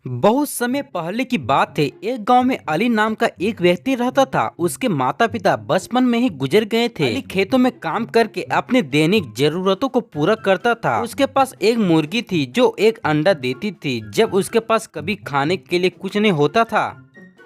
बहुत समय पहले की बात है। एक गांव में अली नाम का एक व्यक्ति रहता था। उसके माता पिता बचपन में ही गुजर गए थे। अली खेतों में काम करके अपने दैनिक जरूरतों को पूरा करता था। उसके पास एक मुर्गी थी जो एक अंडा देती थी। जब उसके पास कभी खाने के लिए कुछ नहीं होता था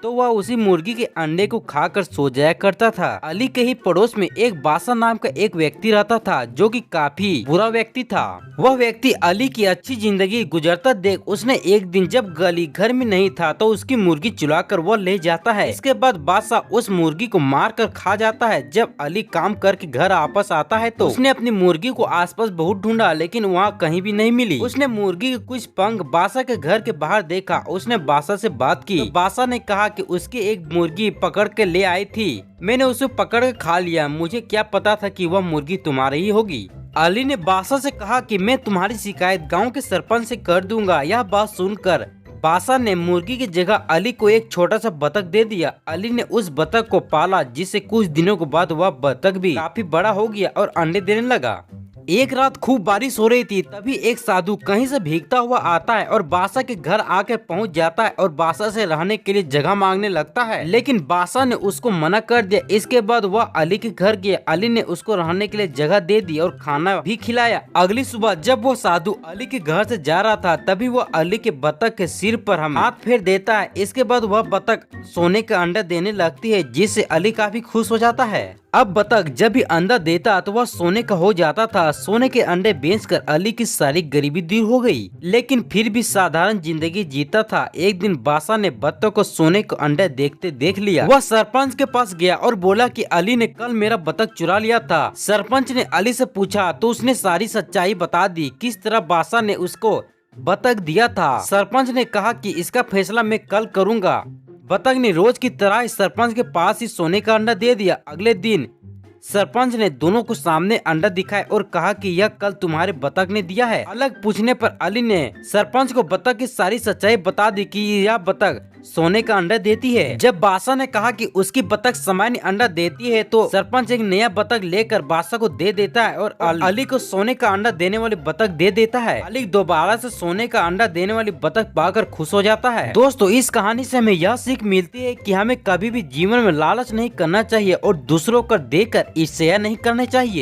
तो वह उसी मुर्गी के अंडे को खाकर सो जाया करता था। अली के ही पड़ोस में एक बासा नाम का एक व्यक्ति रहता था जो कि काफी बुरा व्यक्ति था। वह व्यक्ति अली की अच्छी जिंदगी गुजरता देख उसने एक दिन जब अली घर में नहीं था तो उसकी मुर्गी चुराकर वह ले जाता है। इसके बाद बादशाह उस मुर्गी को मार कर खा जाता है। जब अली काम करके घर वापस आता है तो उसने अपनी मुर्गी को आसपास बहुत ढूंढा लेकिन वहाँ कहीं भी नहीं मिली। उसने मुर्गी के कुछ पंख बादशाह के घर के बाहर देखा। उसने बादशाह से बात की तो बादशाह ने कहा कि उसकी एक मुर्गी पकड़ के ले आई थी। मैंने उसे पकड़ के खा लिया। मुझे क्या पता था कि वह मुर्गी तुम्हारी ही होगी। अली ने बादशाह से कहा कि मैं तुम्हारी शिकायत गांव के सरपंच से कर दूंगा। यह बात सुनकर बादशाह ने मुर्गी की जगह अली को एक छोटा सा बतख दे दिया। अली ने उस बतख को पाला जिससे कुछ दिनों के बाद वह बतख भी काफी बड़ा हो गया और अंडे देने लगा। एक रात खूब बारिश हो रही थी। तभी एक साधु कहीं से भीगता हुआ आता है और बादशाह के घर आकर पहुंच जाता है और बादशाह से रहने के लिए जगह मांगने लगता है लेकिन बादशाह ने उसको मना कर दिया। इसके बाद वह अली के घर गया। अली ने उसको रहने के लिए जगह दे दी और खाना भी खिलाया। अगली सुबह जब वो साधु अली के घर से जा रहा था तभी वह अली के बतख के सिर पर हम हाथ फेर देता है। इसके बाद वह बतख सोने का अंडा देने लगती है जिससे अली काफी खुश हो जाता है। अब बतख जब भी अंडा देता तो वह सोने का हो जाता था। सोने के अंडे बेचकर अली की सारी गरीबी दूर हो गई लेकिन फिर भी साधारण जिंदगी जीता था। एक दिन बादशाह ने बतख को सोने का अंडा देखते देख लिया। वह सरपंच के पास गया और बोला कि अली ने कल मेरा बतख चुरा लिया था। सरपंच ने अली से पूछा तो उसने सारी सच्चाई बता दी किस तरह बादशाह ने उसको बतख दिया था। सरपंच ने कहा कि इसका फैसला मैं कल करूँगा। बतख ने रोज की तरह सरपंच के पास ही सोने का अंडा दे दिया। अगले दिन सरपंच ने दोनों को सामने अंडा दिखाया और कहा कि यह कल तुम्हारे बतख ने दिया है। अलग पूछने पर अली ने सरपंच को बतख की सारी सच्चाई बता दी कि यह बतख सोने का अंडा देती है। जब बादशाह ने कहा कि उसकी बतख सामान्य अंडा देती है तो सरपंच एक नया बतख लेकर बादशाह को दे देता है और अली को सोने का अंडा देने वाली बतख दे देता है। अली दोबारा से सोने का अंडा देने वाली बतख पाकर खुश हो जाता है। दोस्तों इस कहानी से हमें यह सीख मिलती है कि हमें कभी भी जीवन में लालच नहीं करना चाहिए और दूसरों को देखकर ईर्ष्या नहीं करनी चाहिए।